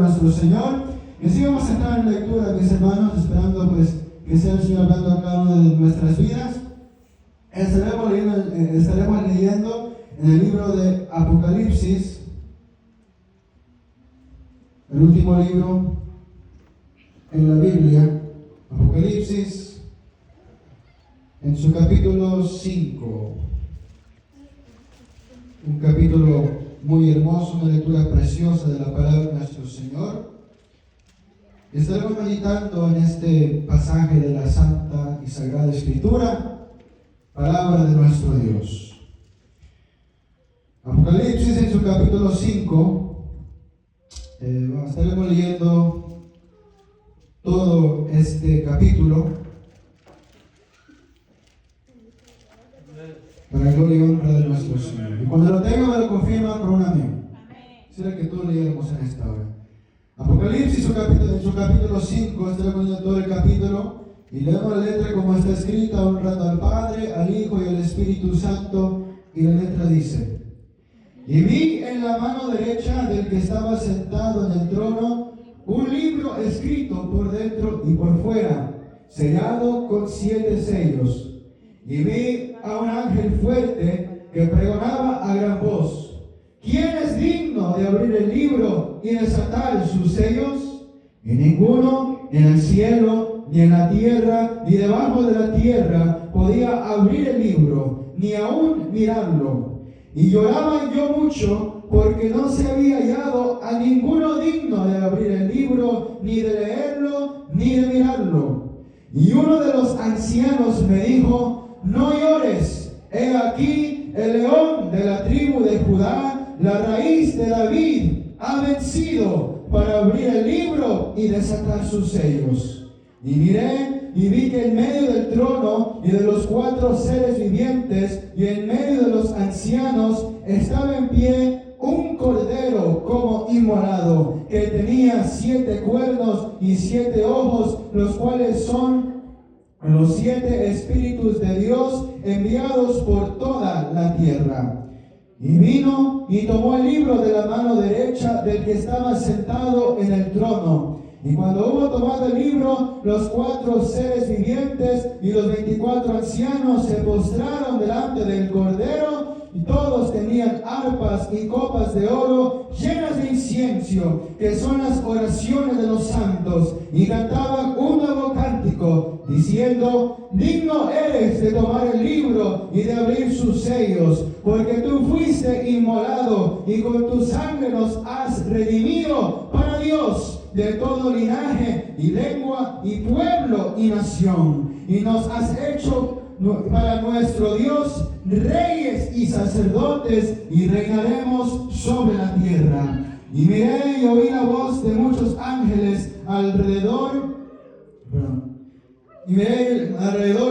nuestro Señor. Y así vamos a entrar en lectura, mis hermanos, esperando pues que sea el Señor hablando a cada una de nuestras vidas. Estaremos leyendo en el libro de Apocalipsis, el último libro en la Biblia, Apocalipsis, en su capítulo 5. Un capítulo muy hermoso, una lectura preciosa de la palabra de nuestro Señor. Estaremos meditando en este pasaje de la Santa y Sagrada Escritura, palabra de nuestro Dios. Apocalipsis en su capítulo 5, estaremos leyendo todo este capítulo para la gloria y honra de nuestro Señor. Y cuando lo tenga me lo confirma con un amén. Quisiera que todos leyéramos en esta hora. Apocalipsis en su capítulo 5, estaremos leyendo todo el capítulo y leemos la letra como está escrita, honrando al Padre, al Hijo y al Espíritu Santo. Y la letra dice: y vi en la mano derecha del que estaba sentado en el trono un libro escrito por dentro y por fuera, sellado con 7 sellos. Y vi a un ángel fuerte que pregonaba a gran voz: ¿quién es digno de abrir el libro y desatar sus sellos? Y ninguno, ni en el cielo, ni en la tierra, ni debajo de la tierra, podía abrir el libro, ni aún mirarlo. Y lloraba yo mucho, porque no se había hallado a ninguno digno de abrir el libro, ni de leerlo, ni de mirarlo. Y uno de los ancianos me dijo: no llores, he aquí el león de la tribu de Judá, la raíz de David, ha vencido para abrir el libro y desatar sus sellos. Y miré y vi que en medio del trono y de los 4 seres vivientes y en medio de los ancianos estaba en pie un cordero como inmolado, que tenía 7 cuernos y 7 ojos, los cuales son los 7 espíritus de Dios enviados por toda la tierra. Y vino y tomó el libro de la mano derecha del que estaba sentado en el trono. Y cuando hubo tomado el libro, los 4 seres vivientes y los 24 ancianos se postraron delante del Cordero, y todos tenían arpas y copas de oro llenas de incienso, que son las oraciones de los santos, y cantaban un nuevo cántico, diciendo: digno eres de tomar el libro y de abrir sus sellos, porque tú fuiste inmolado y con tu sangre nos has redimido para Dios de todo linaje y lengua y pueblo y nación, y nos has hecho para nuestro Dios reyes y sacerdotes, y reinaremos sobre la tierra. Y miré y oí la voz de muchos ángeles alrededor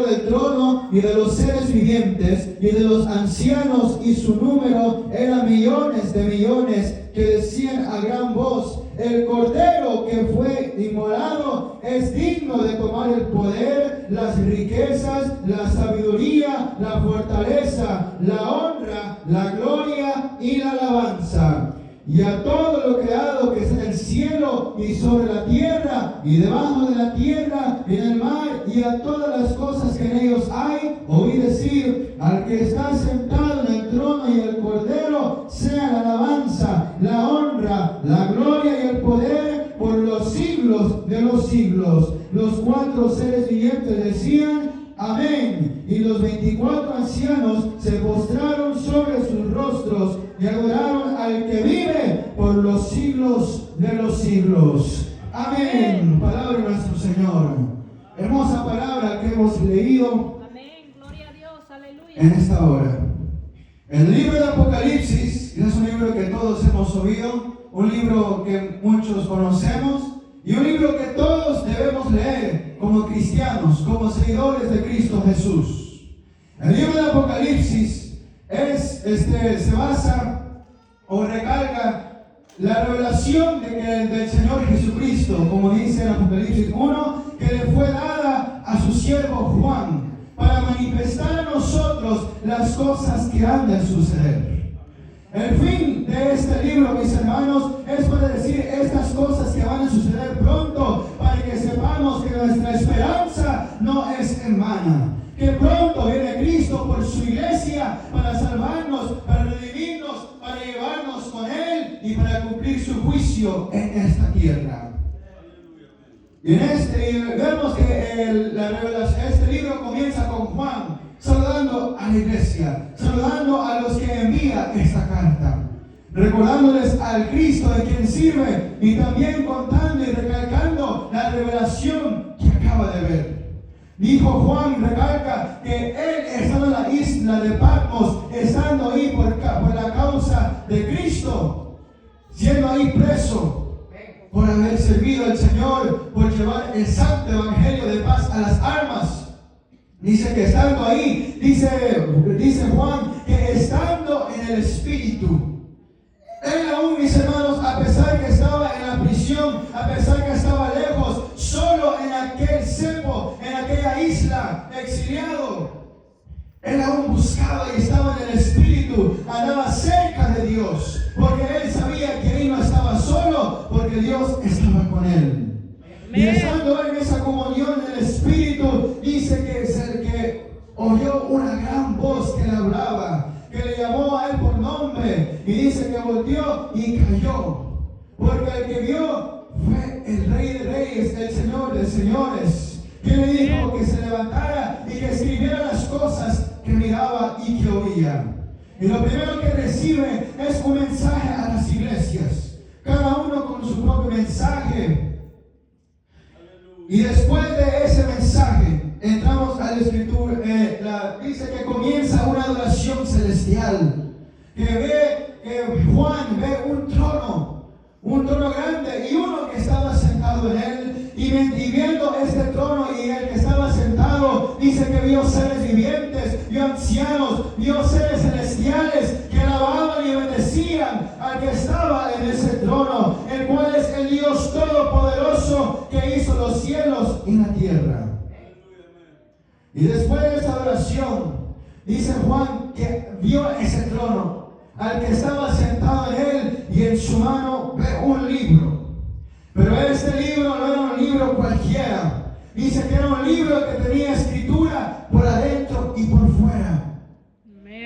del trono y de los seres vivientes y de los ancianos, y su número era millones de millones, que decían a gran voz: el Cordero que fue inmolado es digno de tomar el poder, las riquezas, la sabiduría, la fortaleza, la honra, la gloria y la alabanza. Y a todo lo creado que está en el cielo y sobre la tierra y debajo de la tierra y en el mar, y a todas las cosas que en ellos hay, oí decir: al que está sentado en el trono y el Cordero sea la alabanza, la honra, la gloria y el poder por los siglos de los siglos. Los 4 seres vivientes decían: amén. Y los 24 ancianos se postraron sobre sus rostros y adoraron al que vive por los siglos de los siglos. Amén. Palabra de nuestro Señor. Hermosa palabra que hemos leído. Amén. Gloria a Dios. Aleluya. En esta hora. El libro de Apocalipsis es un libro que todos hemos oído, un libro que muchos conocemos y un libro que todos debemos leer como cristianos, como seguidores de Cristo Jesús. El libro de Apocalipsis se basa o recalca la revelación del Señor Jesucristo, como dice en Apocalipsis 1, que le fue dada a su siervo Juan para manifestar a nosotros las cosas que han de suceder. El fin de este libro, mis hermanos, es para decir estas cosas juicio en esta tierra. Y vemos que este libro comienza con Juan saludando a la iglesia, saludando a los que envía esta carta, recordándoles al Cristo de quien sirve y también contando y recalcando la revelación que acaba de ver. Dijo Juan, recalca que él estaba en la isla de Patmos, estando ahí por la causa de Cristo, siendo ahí preso por haber servido al Señor, por llevar el santo evangelio de paz a las almas. Dice que estando ahí, dice Juan, que estando en el Espíritu, él aún, mis hermanos, a pesar que estaba en la prisión, a pesar que estaba lejos, solo en aquel cepo, en aquella isla, exiliado, él aún buscaba y estaba en el Espíritu, andaba cerca de Dios, porque él sabía que él no estaba solo, porque Dios estaba con él. Y estando en esa comunión del Espíritu, dice que oyó una gran voz que le hablaba, que le llamó a él por nombre, y dice que volteó y cayó, porque el que vio fue el Rey de Reyes, el Señor de Señores, que le dijo que se levantara y que escribiera las cosas que miraba y que oía. Y lo primero que recibe es un mensaje a las iglesias, cada uno con su propio mensaje. Y después de ese mensaje, entramos a la escritura, dice que comienza una adoración celestial, que Juan ve un trono grande y uno que estaba sentado en él, y viendo este trono y el que estaba sentado, dice que vio seres vivientes, vio ancianos, vio seres celestiales que alababan y bendecían al que estaba en ese trono, el cual es el Dios todopoderoso que hizo los cielos y la tierra. Y después de esa adoración, dice Juan que vio ese trono, al que estaba sentado en él, y en su mano ve un libro. Pero este libro no era un libro cualquiera. Dice que era un libro que tenía escritura por adentro y por fuera.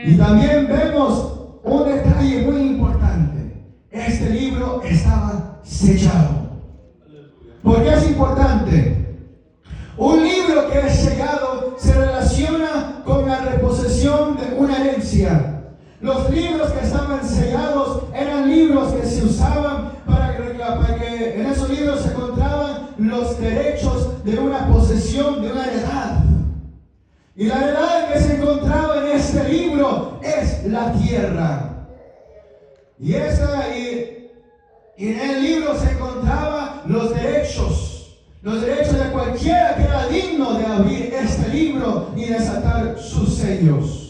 Y también vemos un detalle muy importante. Este libro estaba sellado. ¿Por qué es importante? Un libro que es sellado se relaciona con la reposesión de una herencia. Los libros que estaban sellados eran libros que se usaban para que en esos libros se encontraban los derechos de una posesión, de una heredad. Y la heredad que se encontraba en este libro es la tierra. Y en el libro se encontraban los derechos de cualquiera que era digno de abrir este libro y desatar sus sellos.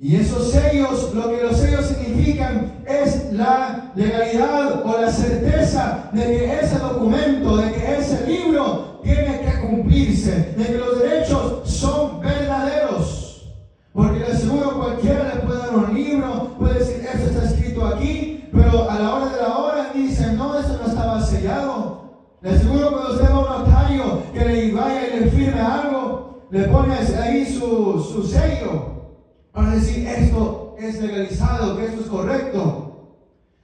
Y esos sellos, lo que los sellos significan es la legalidad o la certeza de que ese documento, de que ese libro tiene que cumplirse, de que los derechos son verdaderos. Porque le aseguro, cualquiera le puede dar un libro, puede decir, esto está escrito aquí, pero a la hora de la hora dicen, no, eso no estaba sellado. Le aseguro, cuando usted va a un notario que le vaya y le firme algo, le pone ahí su sello, para decir esto es legalizado, que esto es correcto.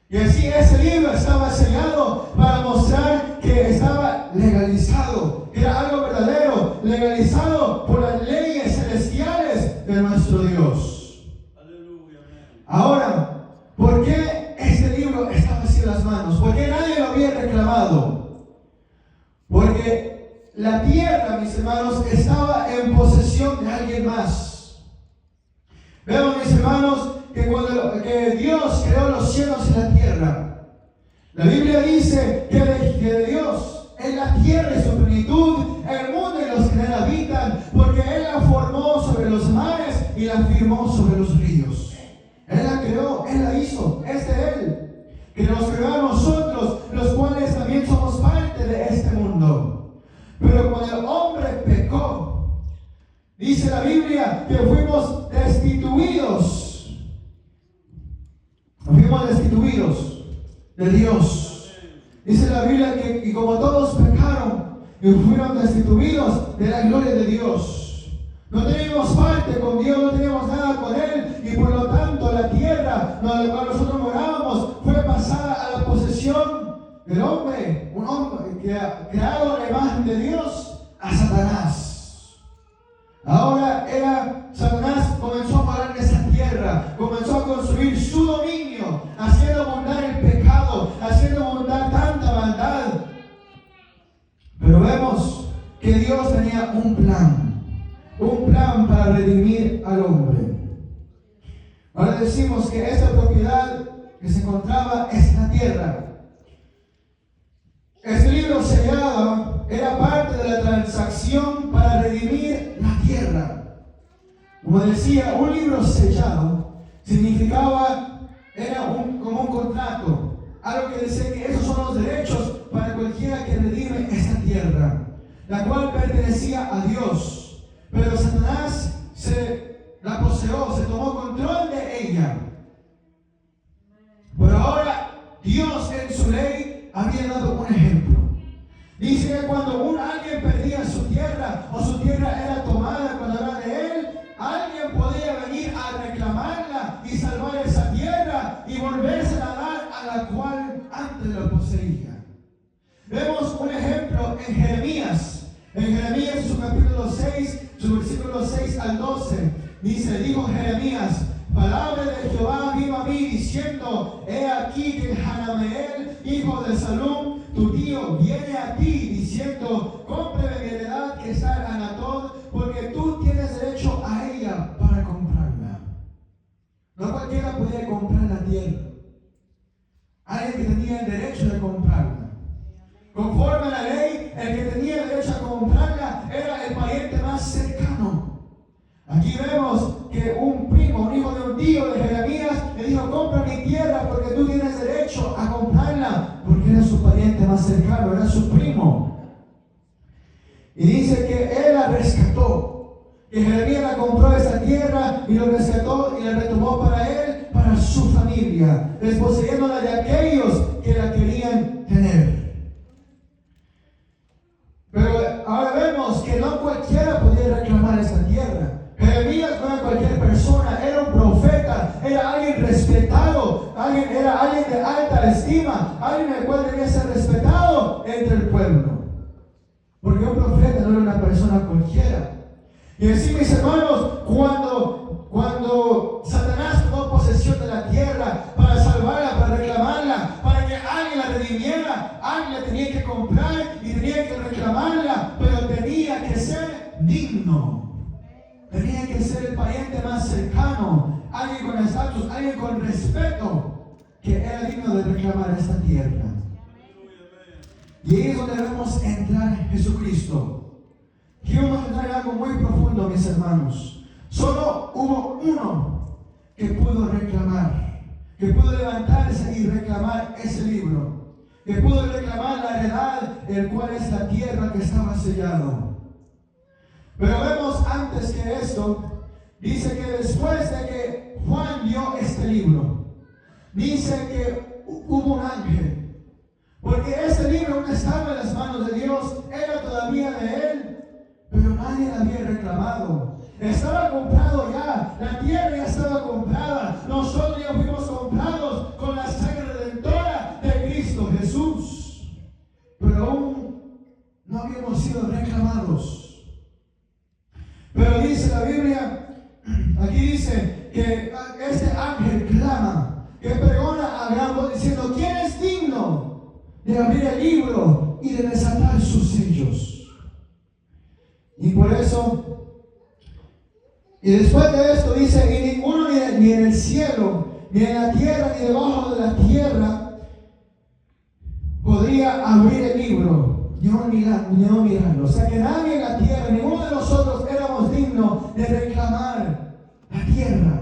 Y así ese libro estaba sellado para mostrar que estaba legalizado, que era algo verdadero, legalizado por las leyes celestiales de nuestro Dios. Ahora, ¿por qué este libro estaba así en las manos? ¿Por qué nadie lo había reclamado? Porque la tierra, mis hermanos, estaba en posesión de alguien más. Vemos, mis hermanos, que Dios creó los cielos y la tierra. La Biblia dice que de Dios es la tierra y su plenitud, el mundo y los que en él habitan, porque Él la formó sobre los mares y la firmó sobre los ríos. Él la creó, Él la hizo, es de Él, que nos creó a nosotros, los cuales también somos parte de este mundo. Pero cuando el hombre pecó, dice la Biblia que fuimos destituidos de Dios. Dice la Biblia que y como todos pecaron y fueron destituidos de la gloria de Dios, no teníamos parte con Dios, no teníamos nada con Él, y por lo tanto la tierra donde nosotros morábamos fue pasara a la posesión del hombre, un hombre creado a la imagen de Dios, a Satanás. Ahora Satanás comenzó a morar en esa tierra, comenzó a construir su dominio, haciendo abundar el pecado, haciendo abundar tanta maldad. Pero vemos que Dios tenía un plan para redimir al hombre. Ahora decimos que esta propiedad que se encontraba en la tierra, este libro sellado era parte de la transacción para redimir la tierra. Como decía, un libro sellado significaba, como un contrato, algo que decía que esos son los derechos para cualquiera que redime esta tierra, la cual pertenecía a Dios. Pero Satanás la poseó, se tomó control de ella. Pero ahora Dios en su ley había dado un ejemplo. Dice que cuando alguien perdía su tierra o su tierra era tomada cuando era de él, alguien podía venir a reclamarla y salvar esa tierra y volverse a dar a la cual antes la poseía. Vemos un ejemplo en Jeremías. En Jeremías, su capítulo 6, su versículo 6 al 12. Dice, dijo Jeremías, palabra de Jehová vino a mí diciendo, he aquí que Hanameel, hijo de Salum, tu tío, viene a ti diciendo, cómprame mi heredad que está en Anatot, porque tú tienes derecho a ella para comprarla. No cualquiera podía comprar la tierra. Alguien que tenía el derecho de comprarla. Conforme a la ley, el que tenía el derecho a comprarla era el pariente más cercano. Aquí vemos que un primo, un hijo de un tío de Jeremías, le dijo, compra mi tierra porque tú tienes derecho a comprarla, porque era su pariente más cercano, era su primo. Y dice que él la rescató, que Jeremías la compró esa tierra y lo rescató y la retomó para él, para su familia, desposeyéndola de aquellos que la querían tener. Pero ahora vemos que no cualquiera podía reclamar esta tierra. Jeremías no era cualquier persona, era un profeta, era alguien respetado, era alguien de alta estima, alguien el cual debía ser respetado entre el pueblo. Porque un profeta no era una persona cualquiera. Y así, mis hermanos, cuando Satanás tomó posesión de la tierra para salvarla, para reclamarla, para que alguien la redimiera, alguien la tenía que comprar y tenía que reclamarla, pero tenía que ser digno. Tenía que ser el pariente más cercano, alguien con estatus, alguien con respeto, que era digno de reclamar esta tierra. Y ahí es donde debemos entrar en Jesucristo. Quiero entrar en algo muy profundo, mis hermanos. Solo hubo uno que pudo reclamar, que pudo levantarse y reclamar ese libro, que pudo reclamar la heredad, el cual es la tierra que estaba sellado. Pero vemos antes que esto, dice que después de que Juan vio este libro, dice que hubo un ángel, porque este libro no estaba en las manos de Dios, era todavía de él, pero nadie la había reclamado. Estaba comprado ya, la tierra ya estaba comprada, nosotros ya fuimos comprados con la sangre redentora de Cristo Jesús, pero aún no habíamos sido reclamados. Pero dice la Biblia, aquí dice que este ángel clama, que pregona a gran voz diciendo, ¿quién es digno de abrir el libro y de desatar sus sellos? Y por eso, y después de esto dice, y ninguno ni en el cielo, ni en la tierra, ni debajo de la tierra podría abrir el libro, ni no mirarlo. O sea que nadie en la tierra, ninguno de nosotros éramos dignos de reclamar la tierra,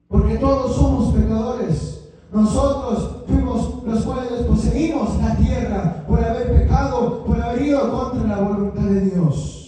porque todos somos pecadores. Nosotros fuimos los cuales poseímos la tierra por haber pecado, por haber ido contra la voluntad de Dios.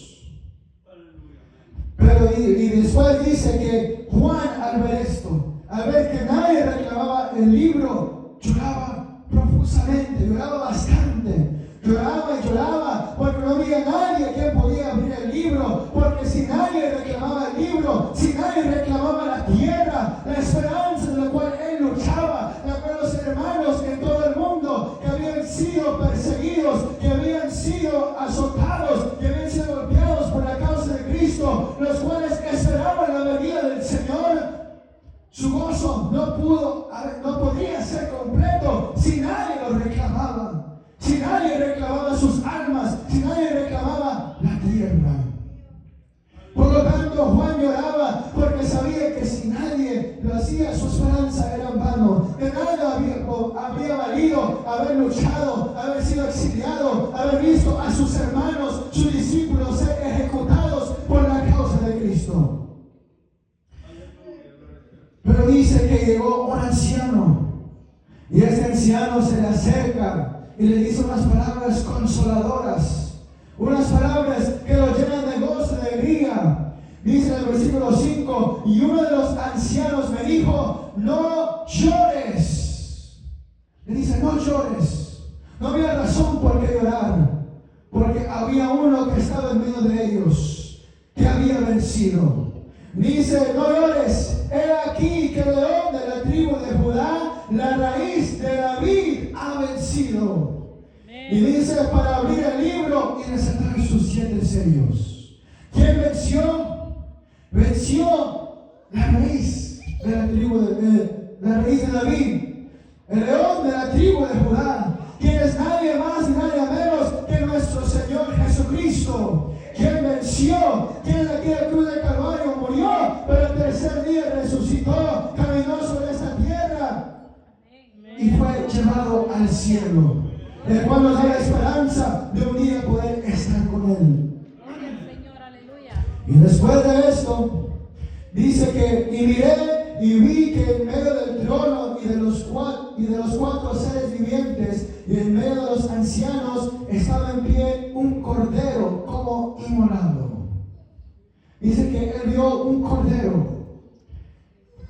Pero y después dice que Juan, al ver esto, al ver que nadie reclamaba el libro, lloraba profusamente, lloraba bastante. Lloraba y lloraba porque no había nadie que podía abrir el libro, porque si nadie reclamaba el libro, si nadie reclamaba la tierra, la esperanza de la cual él luchaba, la cual los hermanos decía su esperanza era en vano, de nada habría valido haber luchado, haber sido exiliado, haber visto a sus hermanos, sus discípulos ser ejecutados por la causa de Cristo. Pero dice que llegó un anciano y este anciano se le acerca y le dice unas palabras consoladoras, unas palabras que lo llenan de gozo, de alegría. Dice en el versículo 5, y uno de los ancianos me dijo, no llores. Le dice, no llores. No había razón por qué llorar, porque había uno que estaba en medio de ellos, que había vencido. Dice, no llores, he aquí que el león de la tribu de Judá, la raíz de David, ha vencido. Y dice, para abrir el libro y desatar sus 7 sellos. ¿Quién venció? Venció la raíz de la tribu la raíz de David, el león de la tribu de Judá, quien es nadie más y nadie menos que nuestro Señor Jesucristo, quien venció, quien aquí en la cruz del Calvario murió, pero el tercer día resucitó, caminó sobre esta tierra y fue llevado al cielo, el cual nos da la esperanza de un día poder estar con Él. Y después de esto, dice que, y miré y vi que en medio del trono y de los 4 seres vivientes y en medio de los ancianos estaba en pie un cordero como inmolado. Dice que él vio un cordero.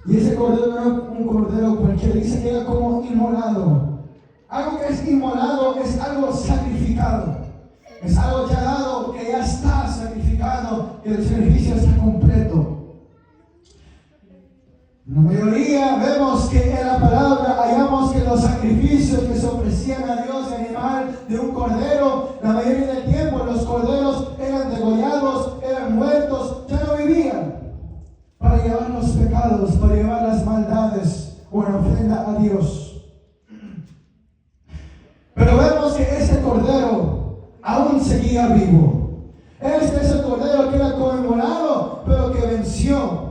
Y ese cordero no era un cordero cualquiera, dice que era como inmolado. Algo que es inmolado es algo sacrificado. Es algo ya dado, que ya está sacrificado, que el sacrificio está completo. La mayoría vemos que en la palabra hallamos que los sacrificios que se ofrecían a Dios de animal, de un cordero, la mayoría del tiempo los corderos eran degollados, eran muertos, ya no vivían, para llevar los pecados, para llevar las maldades o en ofrenda a Dios. Pero vemos que este cordero aún seguía vivo. Este es el cordero que era conmemorado, pero que venció.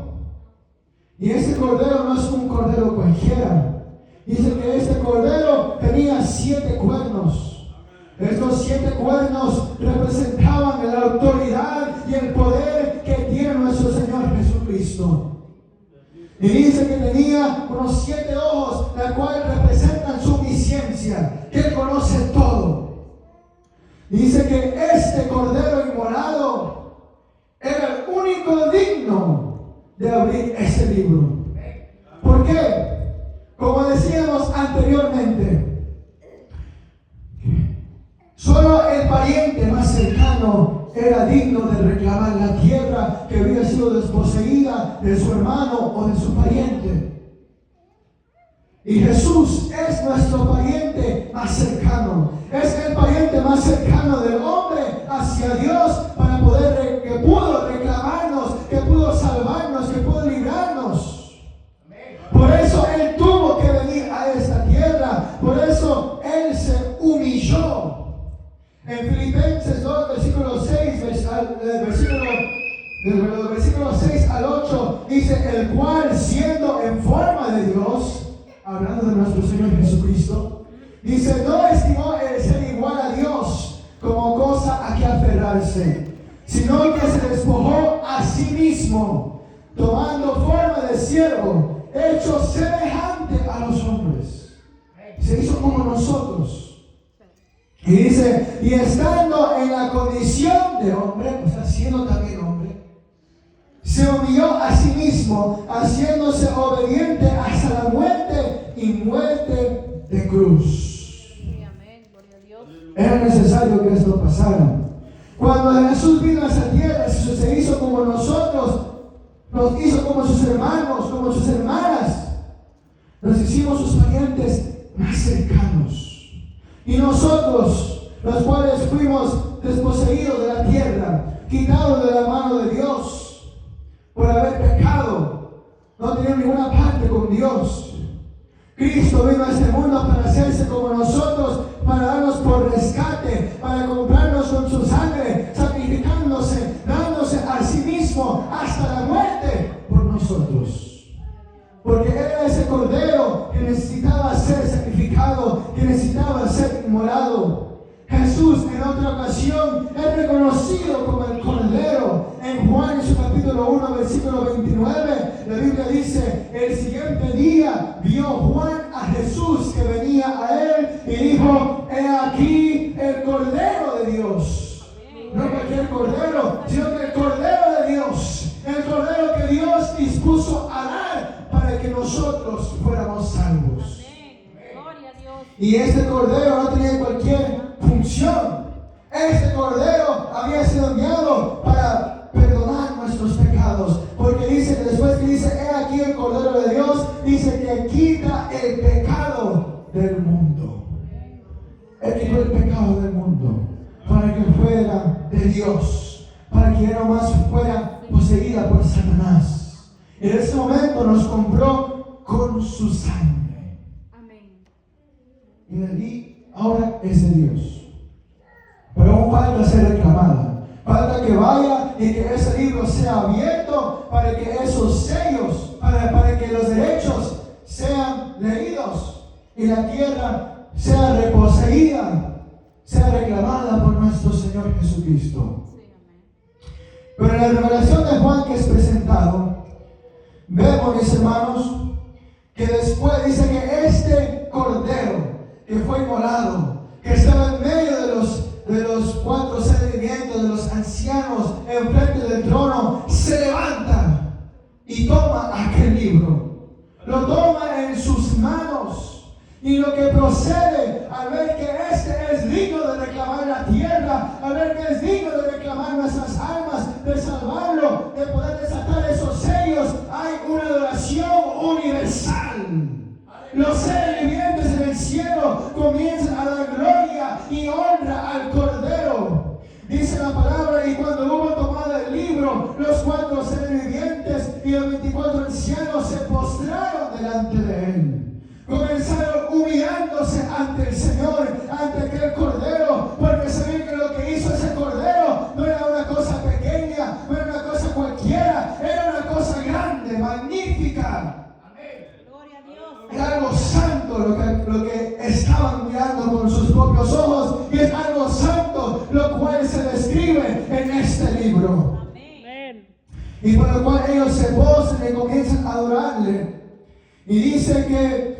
Y este cordero no es un cordero cualquiera. Dice que este cordero tenía 7 cuernos. Estos 7 cuernos representaban la autoridad y el poder que tiene nuestro Señor Jesucristo. Y dice que tenía unos 7 ojos, la cual representan su omnisciencia, que Él conoce todo. Dice que este cordero inmolado era el único digno de abrir este libro. ¿Por qué? Como decíamos anteriormente, solo el pariente más cercano era digno de reclamar la tierra que había sido desposeída de su hermano o de su pariente. Y Jesús es nuestro pariente más cercano. Es el pariente más cercano del hombre hacia Dios para poder, que pudo reclamarnos, que pudo salvarnos, que pudo librarnos. Por eso Él tuvo que venir a esta tierra. Por eso Él se humilló. En Filipenses 2, versículo 6, versículo 6 al 8, dice, el cual siendo en forma de Dios, hablando de nuestro Señor Jesucristo, dice, no estimó el ser igual a Dios como cosa a que aferrarse, sino que se despojó a sí mismo, tomando forma de siervo, hecho semejante a los hombres. Se hizo como nosotros. Y dice, y estando en la condición de hombre, o sea, siendo también hombre, se humilló a sí mismo, haciéndose obediente hasta la muerte y muerte de cruz. Era necesario que esto pasara. Cuando Jesús vino a esa tierra, se hizo como nosotros, nos hizo como sus hermanos, como sus hermanas. Nos hicimos sus parientes más cercanos. Y nosotros, los cuales fuimos desposeídos de la tierra, quitados de la mano de Dios, por haber pecado, no tenían ninguna parte con Dios. Cristo vino a este mundo para hacerse como nosotros, para darnos por rescate, para comprarnos con su sangre, sacrificándose, dándose a sí mismo hasta la muerte por nosotros. Porque Él inmolado. Jesús en otra ocasión es reconocido como el Cordero. En Juan, en su capítulo 1, versículo 29, la Biblia dice: el siguiente día vio Juan a Jesús que venía a él y dijo: he aquí el Cordero de Dios. No cualquier Cordero, sino que el Cordero de Dios. El Cordero que Dios dispuso a dar para que nosotros fuéramos salvos. Gloria a Dios. Y este Cordero no tenía cualquier función. Este Cordero había sido enviado para perdonar nuestros pecados. Porque dice que después que dice: he aquí el Cordero de Dios, dice que quita el pecado del mundo. Él quitó el pecado del mundo para que fuera de Dios, para que no más fuera poseída por Satanás. Y en ese momento nos compró con su sangre. Amén. Y de allí ahora es de Dios. Pero aún falta ser reclamada. Falta que vaya y que ese libro sea abierto para que esos sellos, para que los derechos sean leídos y la tierra sea reposeída, sea reclamada por nuestro Señor Jesucristo. Sí, amén. Pero en la revelación de Juan que es presentado, vemos, mis hermanos, que después dice que este Cordero que fue inmolado, que estaba en medio de los cuatro seres vivientes, de los ancianos enfrente del trono, se levanta y toma aquel libro, lo toma en sus manos. Y lo que procede al ver que este es digno de reclamar la tierra, al ver que es digno de reclamar nuestras almas, de salvarlo, de poder desatar esos sellos, hay una adoración universal. Los seres vivientes en el cielo comienzan a dar gloria y honra al Cordero. Dice la palabra: y cuando hubo tomado el libro, los cuatro seres vivientes y los 24 ancianos se postraron delante de él. Comenzaron humillándose ante el Señor, ante aquel Cordero, porque sabían que lo que hizo ese Cordero no era una cosa pequeña, no era una cosa cualquiera, era una cosa grande, magnífica. Gloria a Dios. Era algo santo lo que estaban mirando con sus propios ojos, y es algo santo lo cual se describe en este libro. Amén. Y por lo cual ellos se postran y comienzan a adorarle. Y dice que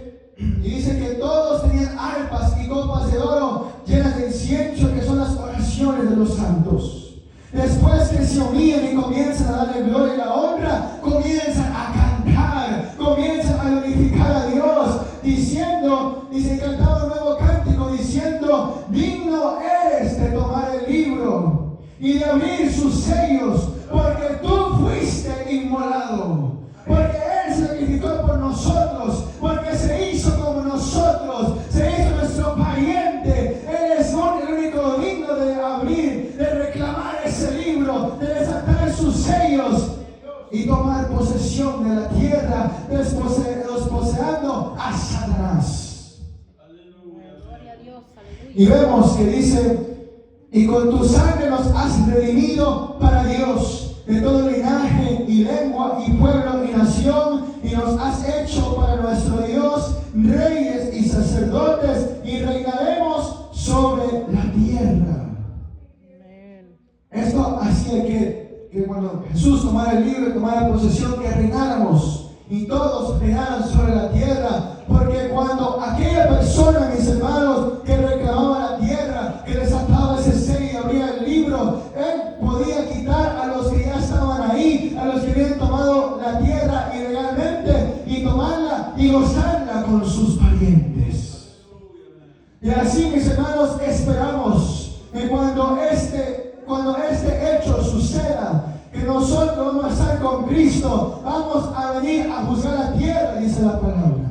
todos tenían arpas y copas de oro llenas de incienso, que son las oraciones de los santos. Después que se humillan y comienzan a darle gloria y la honra, comienzan a cantar, comienzan a glorificar a Dios, diciendo, dice, cantaba un nuevo cántico diciendo: digno eres de tomar el libro y de abrir sus sellos, porque tú fuiste inmolado, porque Él se sacrificó por nosotros, porque se hizo como nosotros, se hizo nuestro pariente. Él es el único digno de abrir, de reclamar ese libro, de desatar sus sellos y tomar posesión de la tierra, desposeando a Satanás. Gloria a Dios. Aleluya. Y vemos que dice: y con tu sangre nos has redimido para Dios de todo linaje y lengua y pueblo y nación, y nos has hecho para nuestro Dios reyes y sacerdotes, y reinaremos sobre la tierra. Amén. Esto hacía que cuando Jesús tomara el libro y tomara posesión, que reináramos y todos reinaran sobre la tierra. Porque cuando aquella persona, mis hermanos, que reclamaba la tierra, que desataba ese sello y abría el libro, él podía quitar a los que ya estaban ahí, a los que habían tomado la tierra ilegalmente, y tomarla y gozarla con sus parientes. Y así, mis hermanos, esperamos que cuando este hecho suceda, que nosotros vamos a estar con Cristo, vamos a venir a juzgar la tierra, dice la palabra,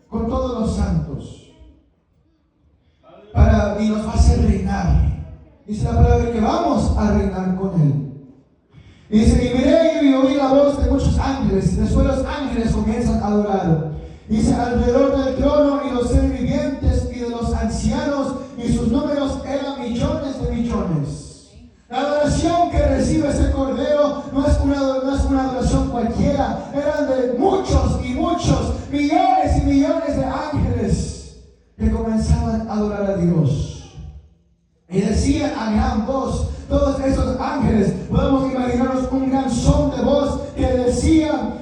con todos los santos, y nos va a hacer reinar. Dice la palabra que vamos a reinar con Él. Dice: y miré y oí la voz de muchos ángeles. Después los ángeles comienzan a adorar. Dice: alrededor del trono y los seres vivientes y de los ancianos, y sus números eran millones de millones. La adoración que recibe ese Cordero no es una adoración cualquiera. Eran de muchos y muchos, millones y millones de ángeles que comenzaban adorar a Dios. Y decían a gran voz, todos esos ángeles, podemos imaginarnos un gran son de voz que decían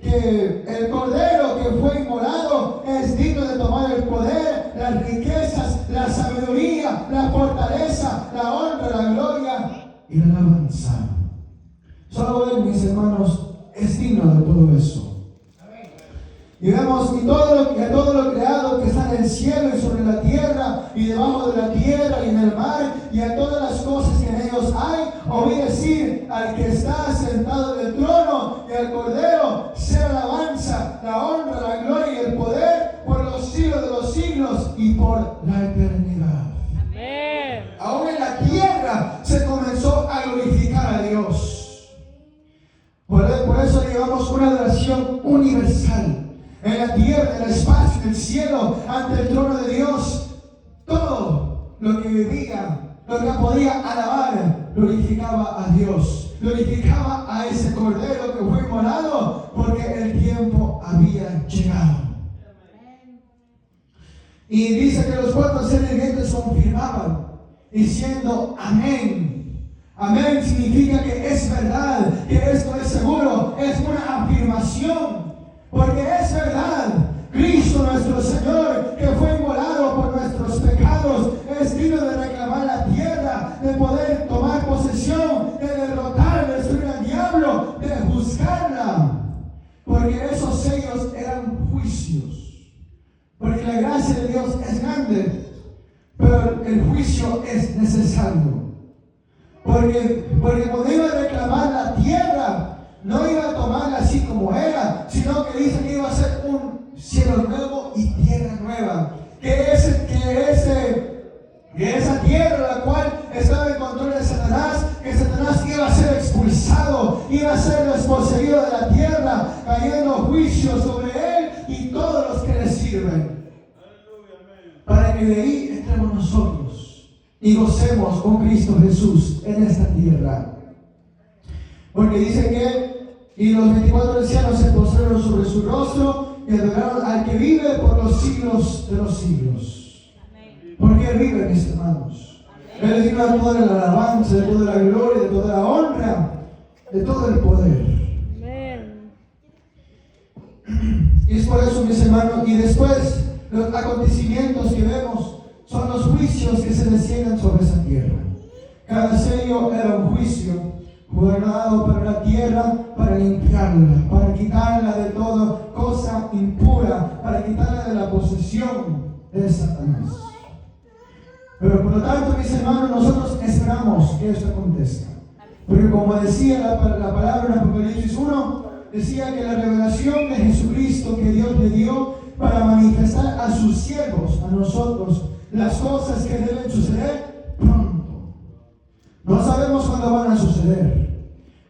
que el cordero que fue inmolado es digno de tomar el poder, las riquezas, la sabiduría, la fortaleza, la honra, la gloria y la alabanza. Solo Él, mis hermanos, es digno de todo eso. Y vemos que todo lo creado que está en el cielo y sobre la tierra y debajo de la tierra y en el mar y a todas las cosas que en ellos hay, oí decir al que está sentado en el trono y al Cordero, sea la alabanza, la honra, la gloria y el poder por los siglos de los siglos y por la eternidad. Amén. Aún en la tierra se comenzó a glorificar a Dios. Por eso llevamos una adoración universal. En la tierra, en el espacio, en el cielo, ante el trono de Dios, todo lo que vivía, lo que podía alabar, glorificaba a Dios, glorificaba a ese Cordero que fue inmolado, porque el tiempo había llegado. Y dice que los cuatro seres vivientes confirmaban, diciendo amén. Amén significa que es verdad, que esto es seguro, es una afirmación. Porque es verdad, Cristo nuestro Señor, que fue inmolado por nuestros pecados, es digno de reclamar la tierra, de poder tomar posesión, de derrotar, de destruir al diablo, de juzgarla. Porque esos sellos eran juicios. Porque la gracia de Dios es grande, pero el juicio es necesario. Porque cuando iba a reclamar la tierra, no iba a tomarla así como era, sino que dice que iba a ser un cielo nuevo y tierra nueva. Que esa tierra, la cual estaba en control de Satanás, que Satanás iba a ser expulsado, iba a ser desposeído de la tierra, cayendo juicio sobre él y todos los que le sirven. Para que de ahí entremos nosotros y gocemos con Cristo Jesús en esta tierra. Porque dice que y los 24 ancianos se postraron sobre su rostro y adoraron al que vive por los siglos de los siglos. Amén. Porque Él vive, mis hermanos. Amén. Él es digno de toda la alabanza, de toda la gloria, de toda la honra, de todo el poder. Amén. Y es por eso, mis hermanos, y después los acontecimientos que vemos son los juicios que se descienden sobre esa tierra. Cada sello era un juicio guardado para la tierra, para limpiarla, para quitarla de toda cosa impura, para quitarla de la posesión de Satanás. Pero por lo tanto, mis hermanos, nosotros esperamos que esto acontezca. Porque como decía la palabra en Apocalipsis 1, decía que la revelación de Jesucristo que Dios le dio para manifestar a sus siervos, a nosotros, las cosas que deben suceder pronto. No sabemos cuándo van a suceder,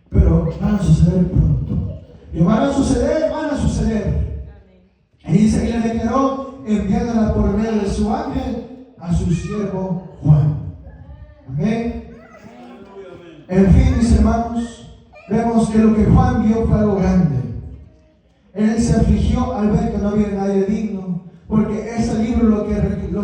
pero van a suceder pronto. Y van a suceder. Y dice que le declaró enviándola por medio de su ángel a su siervo Juan. Amén. En fin, mis hermanos, vemos que lo que Juan vio fue algo grande. Él se afligió al ver que no había nadie digno, porque ese libro lo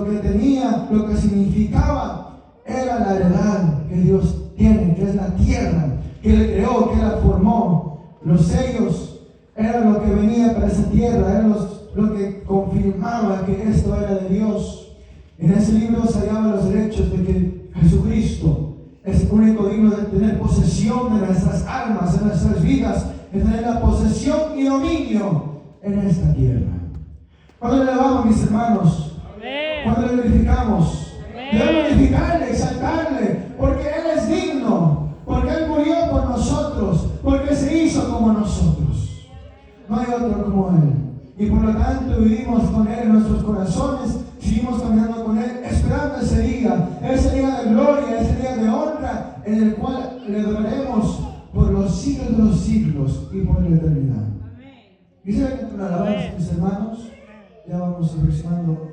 que tenía, lo que significaba, era la heredad que Dios tiene, que es la tierra, que Él creó, que Él la formó. Los sellos eran lo que venía para esa tierra, eran lo que confirmaba que esto era de Dios. En ese libro se hallaban los derechos de que Jesucristo es el único digno de tener posesión de nuestras almas, de nuestras vidas, de tener la posesión y dominio en esta tierra. Cuando le alabamos, mis hermanos, cuando le glorificamos, debemos glorificarle, exaltarle, porque Él es digno, porque Él murió por nosotros, porque se hizo como nosotros. No hay otro como Él. Y por lo tanto vivimos con Él en nuestros corazones, seguimos caminando con Él, esperando ese día de gloria, ese día de honra, en el cual le adoraremos por los siglos de los siglos y por la eternidad. Quisiera que con alabanza, mis hermanos, ya vamos aproximando.